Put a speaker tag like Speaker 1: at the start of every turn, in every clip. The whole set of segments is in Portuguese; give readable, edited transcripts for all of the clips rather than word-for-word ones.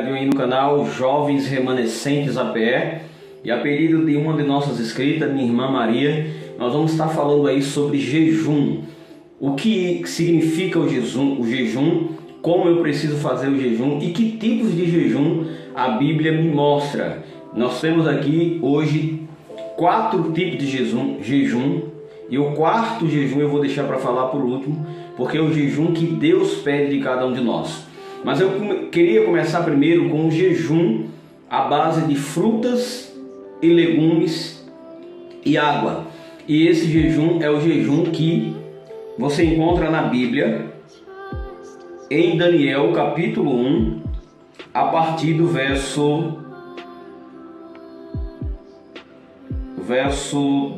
Speaker 1: ligadinho aí no canal Jovens Remanescentes APE. E a pedido de uma de nossas inscritas, minha irmã Maria, nós vamos estar falando aí sobre jejum. O que significa o jejum, como eu preciso fazer o jejum e que tipos de jejum a Bíblia me mostra. Nós temos aqui hoje 4 tipos de jejum, e o quarto jejum eu vou deixar para falar por último, porque é o jejum que Deus pede de cada um de nós. Mas eu queria começar primeiro com o jejum à base de frutas e legumes e água. E esse jejum é o jejum que você encontra na Bíblia, em Daniel capítulo 1, a partir do verso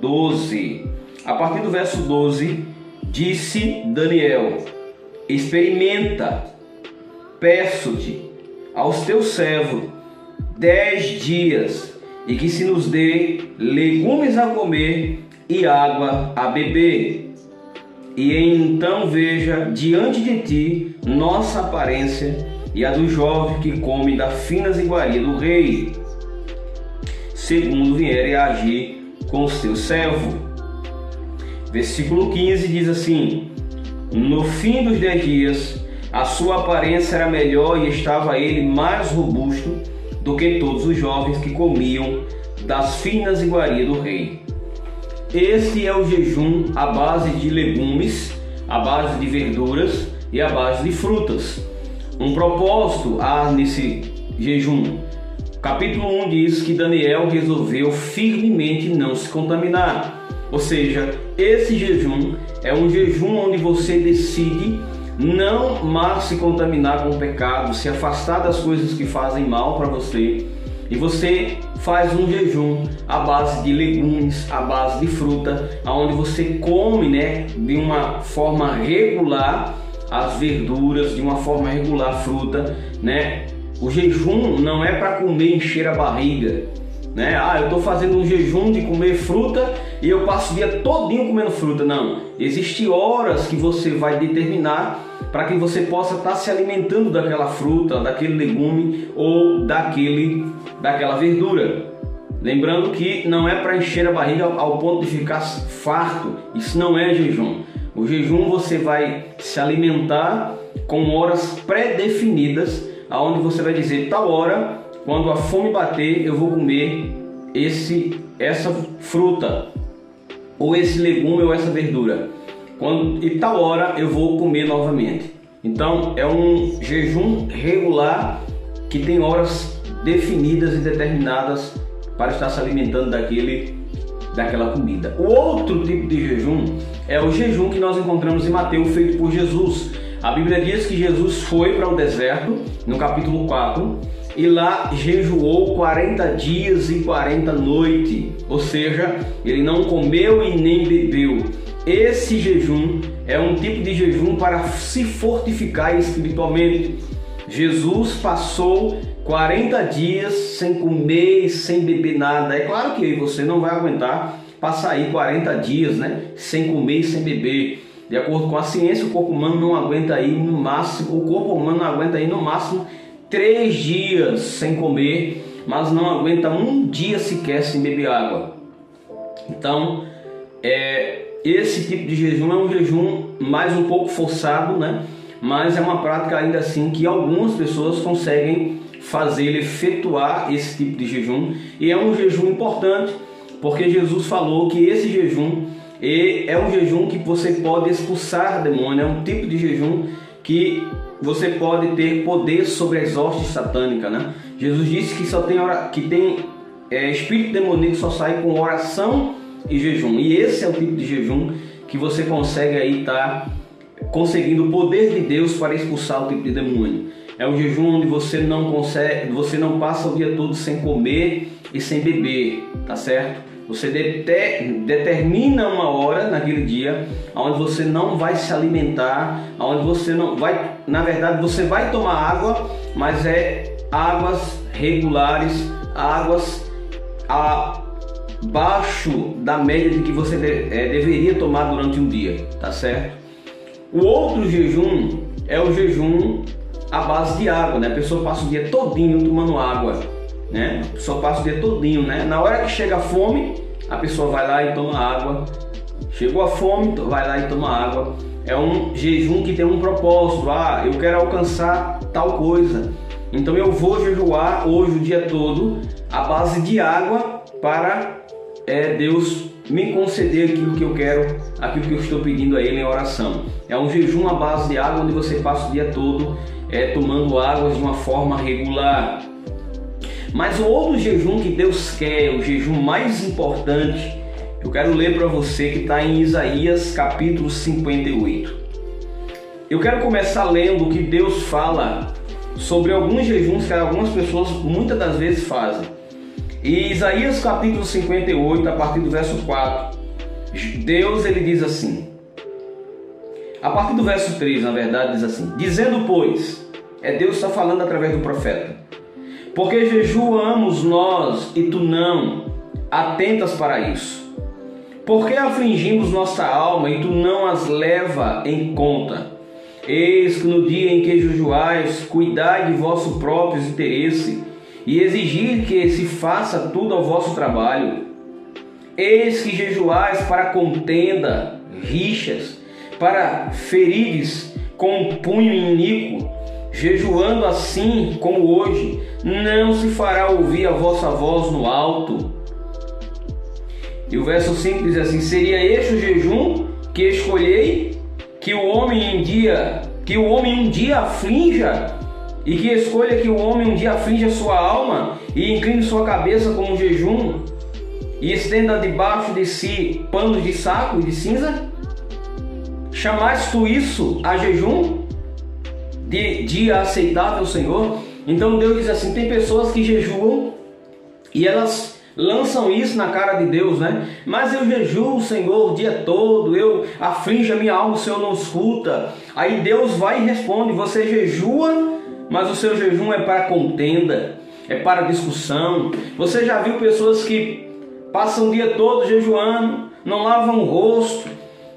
Speaker 1: 12. A partir do verso 12, disse Daniel: experimenta, peço-te aos teus servos 10 dias, e que se nos dê legumes a comer e água a beber. E então veja diante de ti nossa aparência e a do jovem que come da finas iguarias do rei, segundo vierem a agir com os teus servos. Versículo 15 diz assim: no fim dos 10 dias, a sua aparência era melhor e estava ele mais robusto do que todos os jovens que comiam das finas iguarias do rei. Este é o jejum à base de legumes, à base de verduras e à base de frutas. Um propósito há nesse jejum. Capítulo 1 diz que Daniel resolveu firmemente não se contaminar. Ou seja, esse jejum é um jejum onde você decide não mais se contaminar com o pecado, se afastar das coisas que fazem mal para você. E você faz um jejum à base de legumes, à base de fruta, onde você come, de uma forma regular as verduras, de uma forma regular a fruta, O jejum não é para comer e encher a barriga, eu estou fazendo um jejum de comer fruta e eu passo o dia todinho comendo fruta. Não, existem horas que você vai determinar para que você possa estar se alimentando daquela fruta, daquele legume ou daquela verdura. Lembrando que não é para encher a barriga ao ponto de ficar farto. Isso não é jejum. O jejum você vai se alimentar com horas pré-definidas, aonde você vai dizer: tal hora, quando a fome bater, eu vou comer essa fruta, ou esse legume, ou essa verdura. E tal hora eu vou comer novamente. Então é um jejum regular que tem horas definidas e determinadas para estar se alimentando daquela comida. O outro tipo de jejum é o jejum que nós encontramos em Mateus, feito por Jesus. A Bíblia diz que Jesus foi para o deserto, no capítulo 4, e lá jejuou 40 dias e 40 noites, ou seja, ele não comeu e nem bebeu. Esse jejum é um tipo de jejum para se fortificar espiritualmente. Jesus passou 40 dias sem comer e sem beber nada. É claro que você não vai aguentar passar aí 40 dias, sem comer e sem beber. De acordo com a ciência, o corpo humano não aguenta aí no máximo, 3 dias sem comer, mas não aguenta um dia sequer sem beber água. Então, esse tipo de jejum é um jejum mais um pouco forçado, mas é uma prática ainda assim que algumas pessoas conseguem efetuar esse tipo de jejum, e é um jejum importante, porque Jesus falou que esse jejum é um jejum que você pode expulsar demônio, é um tipo de jejum que você pode ter poder sobre as hostes satânicas, Jesus disse que espírito demoníaco só sai com oração e jejum, e esse é o tipo de jejum que você consegue aí estar conseguindo o poder de Deus para expulsar o tipo de demônio. É um jejum onde você não passa o dia todo sem comer e sem beber, tá certo? Você determina uma hora naquele dia onde você não vai se alimentar, onde você não vai, na verdade você vai tomar água, mas águas regulares, águas abaixo da média de que você deveria tomar durante um dia, tá certo? O outro jejum é o jejum à base de água, né? A pessoa passa o dia todinho tomando água, né? A pessoa passa o dia todinho, né? Na hora que chega a fome, a pessoa vai lá e toma água. Chegou a fome, vai lá e toma água. É um jejum que tem um propósito. Ah, eu quero alcançar tal coisa, então eu vou jejuar hoje o dia todo à base de água para Deus me conceder aquilo que eu quero, aquilo que eu estou pedindo a Ele em oração. É um jejum à base de água, onde você passa o dia todo tomando água de uma forma regular. Mas o outro jejum que Deus quer, o jejum mais importante, eu quero ler para você, que está em Isaías capítulo 58. Eu quero começar lendo o que Deus fala sobre alguns jejuns que algumas pessoas muitas das vezes fazem. E Isaías capítulo 58, a partir do verso 4, Deus ele diz assim, a partir do verso 3, na verdade, diz assim: dizendo, pois, Deus está falando através do profeta, porque jejuamos nós e tu não atentas para isso? Porque afligimos nossa alma e tu não as leva em conta? Eis que no dia em que jejuais, cuidai de vosso próprio interesse e exigir que se faça tudo ao vosso trabalho. Eis que jejuais para contenda, rixas, para ferires com um punho iníquo. Jejuando assim como hoje, não se fará ouvir a vossa voz no alto. E o verso 5 diz assim: seria este o jejum que escolhei, que o homem um dia aflinja, e que escolha que o homem um dia aflinja sua alma e incline sua cabeça como um jejum e estenda debaixo de si panos de saco e de cinza? Chamaste tu isso a jejum? De dia aceitável, Senhor? Então Deus diz assim: tem pessoas que jejuam e elas lançam isso na cara de Deus, né? Mas eu jejuo, Senhor, o dia todo, eu aflige a minha alma, o Senhor não escuta. Aí Deus vai e responde: você jejua, mas o seu jejum é para contenda, é para discussão. Você já viu pessoas que passam o dia todo jejuando, não lavam o rosto,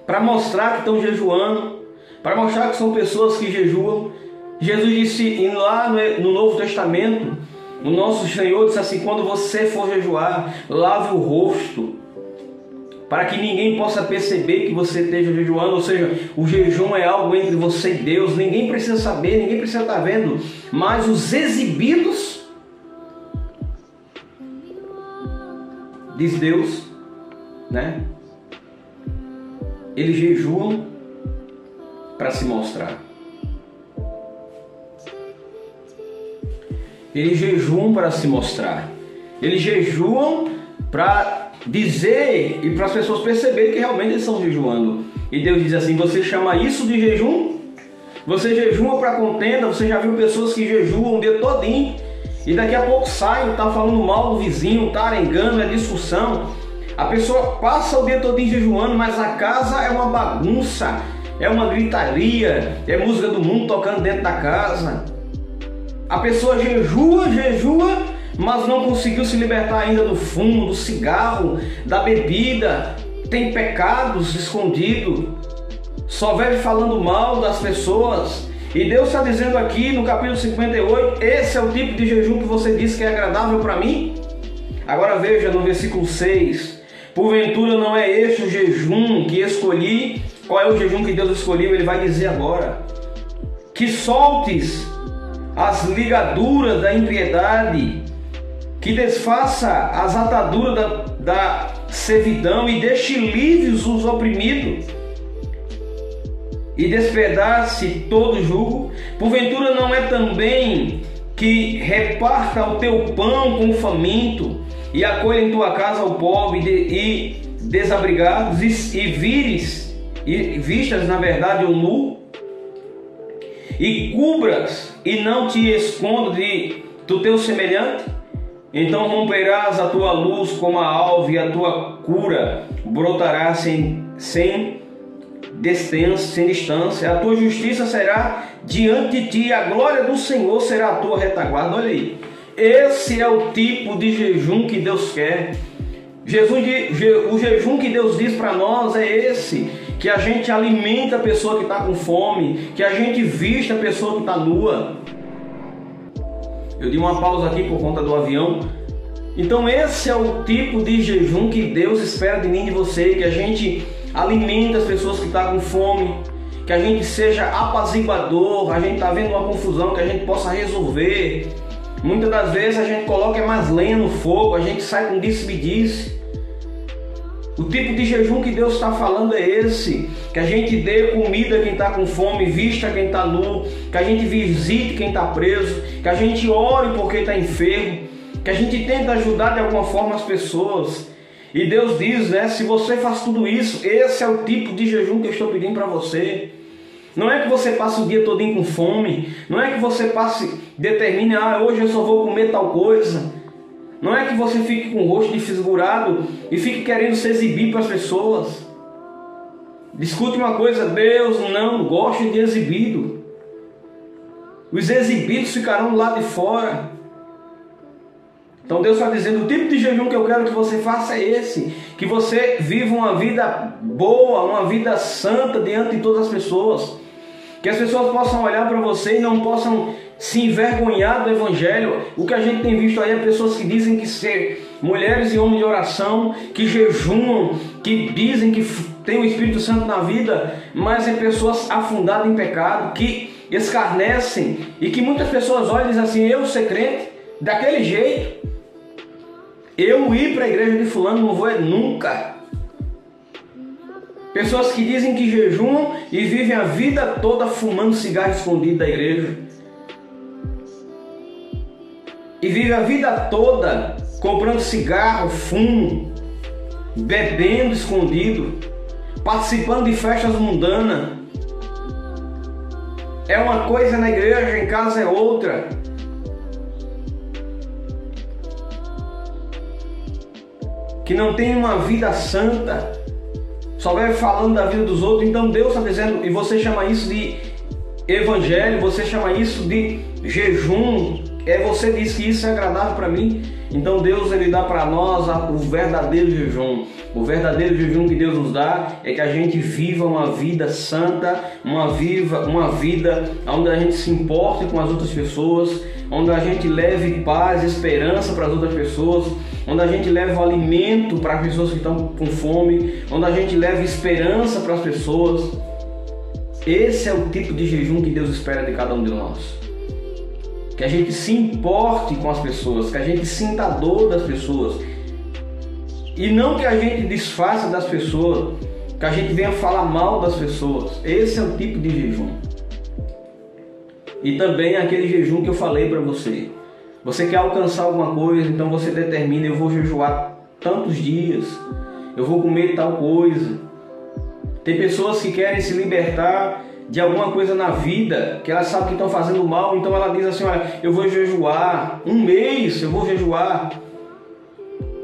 Speaker 1: para mostrar que estão jejuando, para mostrar que são pessoas que jejuam? Jesus disse lá no Novo Testamento, o nosso Senhor disse assim: quando você for jejuar, lave o rosto, para que ninguém possa perceber que você esteja jejuando. Ou seja, o jejum é algo entre você e Deus, ninguém precisa saber, ninguém precisa estar vendo, mas os exibidos, diz Deus, né? Eles jejuam para se mostrar. Eles jejuam para se mostrar. Eles jejuam para dizer e para as pessoas perceberem que realmente eles estão jejuando. E Deus diz assim: você chama isso de jejum? Você jejua para contenda? Você já viu pessoas que jejuam o dia todinho e daqui a pouco saem, tá falando mal do vizinho, tá arengando, é discussão. A pessoa passa o dia todinho jejuando, mas a casa é uma bagunça, é uma gritaria, é música do mundo tocando dentro da casa. A pessoa jejua, mas não conseguiu se libertar ainda do fumo, do cigarro, da bebida, tem pecados escondidos, só vive falando mal das pessoas. E Deus está dizendo aqui no capítulo 58, esse é o tipo de jejum que você diz que é agradável para mim? Agora veja no versículo 6, porventura não é este o jejum que escolhi? Qual é o jejum que Deus escolheu? Ele vai dizer agora: que soltes as ligaduras da impiedade, que desfaça as ataduras da servidão e deixe livres os oprimidos, e despedace todo jugo. Porventura não é também que reparta o teu pão com o faminto e acolha em tua casa o pobre e desabrigados, e vistas na verdade o nu, e cubras e não te escondo do teu semelhante? Então romperás a tua luz como a alva, e a tua cura brotará sem distância. A tua justiça será diante de ti, a glória do Senhor será a tua retaguarda. Olha aí, esse é o tipo de jejum que Deus quer. O jejum que Deus diz para nós é esse: que a gente alimenta a pessoa que está com fome, que a gente viste a pessoa que está nua. Eu dei uma pausa aqui por conta do avião. Então esse é o tipo de jejum que Deus espera de mim e de você, que a gente alimente as pessoas que estão com fome, que a gente seja apaziguador, a gente está vendo uma confusão, que a gente possa resolver. Muitas das vezes a gente coloca mais lenha no fogo, a gente sai com disse-me-disse. O tipo de jejum que Deus está falando é esse, que a gente dê comida a quem está com fome, vista quem está nu, que a gente visite quem está preso, que a gente ore por quem está enfermo, que a gente tenta ajudar de alguma forma as pessoas. E Deus diz, né, se você faz tudo isso, esse é o tipo de jejum que eu estou pedindo para você. Não é que você passe o dia todinho com fome, não é que você determine, hoje eu só vou comer tal coisa. Não é que você fique com o rosto desfigurado e fique querendo se exibir para as pessoas. Escute uma coisa, Deus não gosta de exibido. Os exibidos ficarão lá de fora. Então Deus está dizendo, o tipo de jejum que eu quero que você faça é esse. Que você viva uma vida boa, uma vida santa diante de todas as pessoas. Que as pessoas possam olhar para você e não possam se envergonhar do Evangelho. O que a gente tem visto aí é pessoas que dizem que ser mulheres e homens de oração, que jejuam, que dizem que tem o Espírito Santo na vida, mas é pessoas afundadas em pecado, que escarnecem e que muitas pessoas olham e dizem assim, eu ser crente, daquele jeito, eu ir para a igreja de fulano não vou nunca. Pessoas que dizem que jejuam e vivem a vida toda fumando cigarro escondido da igreja. E vivem a vida toda comprando cigarro, fumo, bebendo escondido, participando de festas mundanas. É uma coisa na igreja, em casa é outra. Que não tem uma vida santa, só vai falando da vida dos outros. Então Deus está dizendo, e você chama isso de evangelho, você chama isso de jejum, você diz que isso é agradável para mim. Então Deus, ele dá para nós o verdadeiro jejum. O verdadeiro jejum que Deus nos dá é que a gente viva uma vida santa, uma vida onde a gente se importe com as outras pessoas, onde a gente leve paz, esperança para as outras pessoas, onde a gente leve o alimento para as pessoas que estão com fome, onde a gente leve esperança para as pessoas. Esse é o tipo de jejum que Deus espera de cada um de nós. Que a gente se importe com as pessoas, que a gente sinta a dor das pessoas. E não que a gente desfaça das pessoas, que a gente venha falar mal das pessoas. Esse é o tipo de jejum. E também aquele jejum que eu falei para você. Você quer alcançar alguma coisa, então você determina, eu vou jejuar tantos dias, eu vou comer tal coisa. Tem pessoas que querem se libertar de alguma coisa na vida, que elas sabem que estão fazendo mal, então ela diz assim, olha, eu vou jejuar, um mês eu vou jejuar.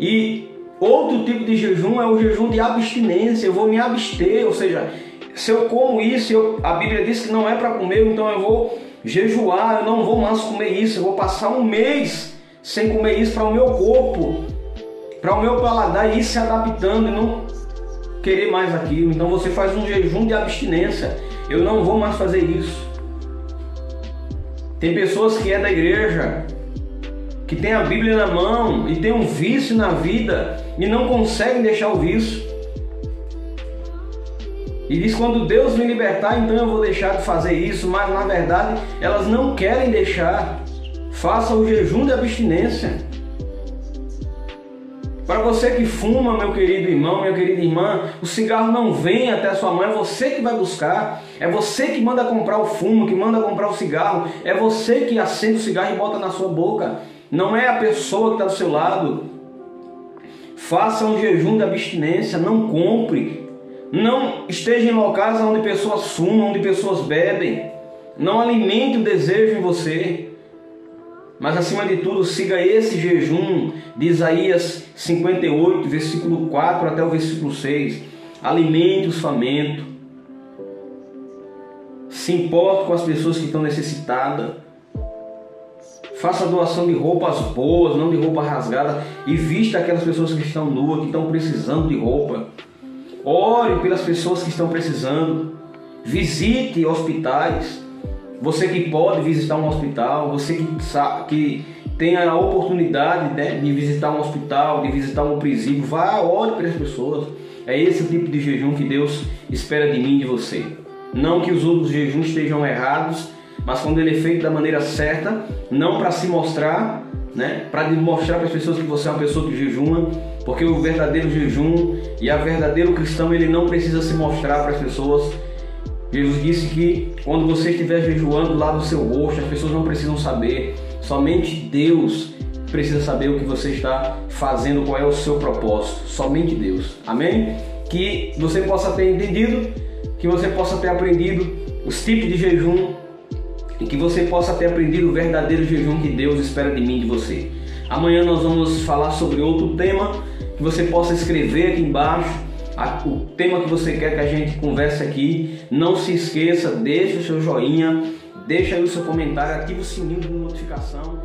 Speaker 1: E outro tipo de jejum é o jejum de abstinência, eu vou me abster, ou seja, se eu como isso, a Bíblia diz que não é para comer, então eu vou jejuar, eu não vou mais comer isso, eu vou passar um mês sem comer isso para o meu corpo, para o meu paladar ir se adaptando e não querer mais aquilo. Então você faz um jejum de abstinência. Eu não vou mais fazer isso. Tem pessoas que é da igreja, que tem a Bíblia na mão e tem um vício na vida e não conseguem deixar o vício. E diz, quando Deus me libertar, então eu vou deixar de fazer isso, mas na verdade elas não querem deixar. Faça o jejum de abstinência. Para você que fuma, meu querido irmão, minha querida irmã, o cigarro não vem até a sua mão, é você que vai buscar, é você que manda comprar o fumo, que manda comprar o cigarro, é você que acende o cigarro e bota na sua boca, não é a pessoa que está do seu lado. Faça um jejum de abstinência, não compre, não esteja em locais onde pessoas fumam, onde pessoas bebem, não alimente o desejo em você. Mas acima de tudo, siga esse jejum de Isaías 58, versículo 4 até o versículo 6. Alimente os famintos. Se importe com as pessoas que estão necessitadas. Faça doação de roupas boas, não de roupa rasgada. E vista aquelas pessoas que estão nuas, que estão precisando de roupa. Ore pelas pessoas que estão precisando. Visite hospitais. Você que pode visitar um hospital, você que tem a oportunidade, né, de visitar um hospital, de visitar um presídio, vá, ore para as pessoas. É esse o tipo de jejum que Deus espera de mim e de você. Não que os outros jejuns estejam errados, mas quando ele é feito da maneira certa, não para se mostrar, né, para mostrar para as pessoas que você é uma pessoa que jejuma, porque o verdadeiro jejum e o verdadeiro cristão, ele não precisa se mostrar para as pessoas. Jesus disse que quando você estiver jejuando lá no seu rosto, as pessoas não precisam saber, somente Deus precisa saber o que você está fazendo, qual é o seu propósito, somente Deus. Amém? Que você possa ter entendido, que você possa ter aprendido os tipos de jejum e que você possa ter aprendido o verdadeiro jejum que Deus espera de mim e de você. Amanhã nós vamos falar sobre outro tema, que você possa escrever aqui embaixo o tema que você quer que a gente converse aqui. Não se esqueça, deixa o seu joinha, deixa aí o seu comentário, ativa o sininho de notificação.